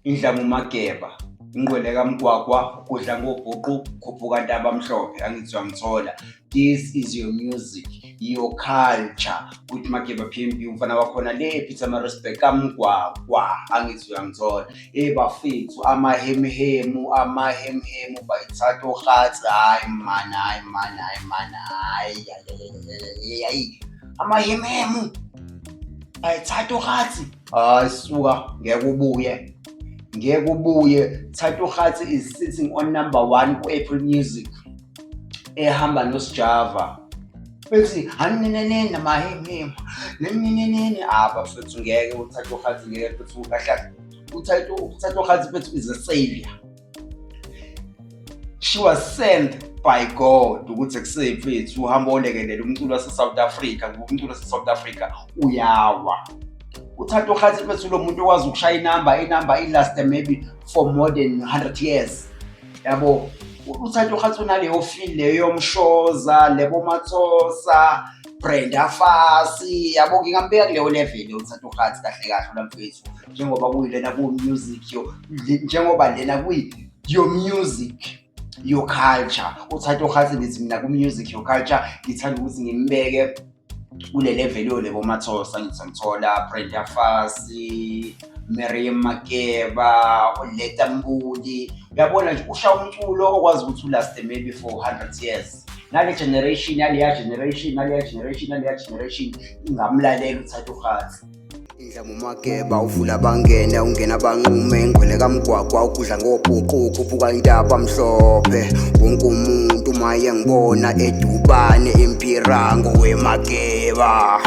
idla ngumageba, ingqwele kamgwagwa, kudla ngobhuqu, khuphuka ntaba mhlophe, angithi uyangithola. This is your music, your culture. Uthi Mageba PMP umfana wakhona le Peter Maritzburg kamgwagwa, angithi uyangithola. Bafethu amahemhemu bayithatha oghatsi, hayi man, hayi amahemhemu bayithatha oghatsi, hayi suka, ngeke ubuye. Thato Khatsi is sitting on number 1 ku-Apple Music ehamba noSjava. Bethi haninene namahemhemu nenenene, bafethu ngeke uThatho Khatsi, ngeke futhi ukahle. uThatho Khatsi bethu is a savior. She was sent by God ukuthi kusave fethu uhamba olekelela umculo wase-South Africa, ngoba umculo wase-South Africa uyawa. uThatho Khatsi bethu lo muntu okwazi ukushaya inamba ilast maybe for more than 100 years. Yabo, uThatho Khatsi unaleyo feel leyo yomshoza, lebo Mathosa, Brenda Fassie, yabo ngingambeka kuleyo level uThatho Khatsi kahle la mfethu, njengoba kuyilena music njengoba lena your music, your culture. uThatho Khatsi ngithi mina ku-music your culture ngithanda ukuthi ngimbeke kule level yo lebo Mathosa, ngithi ngithola Brenda Fassie, Miriam Makeba, uLetta Mbuli. Uyabona nje usha umculo okwazi ukuthi ulast maybe for 100 years. Nale generation ingamlalela uThatho Khatsi. Idla ngumageba, uvula bangene, ungena banqume, ingqwele kamgwagwa, ukudla ngobhuqu, khuphuka intaba mhlophe. Wonke umuntu maye ngibona eDubane empirango, wemageba.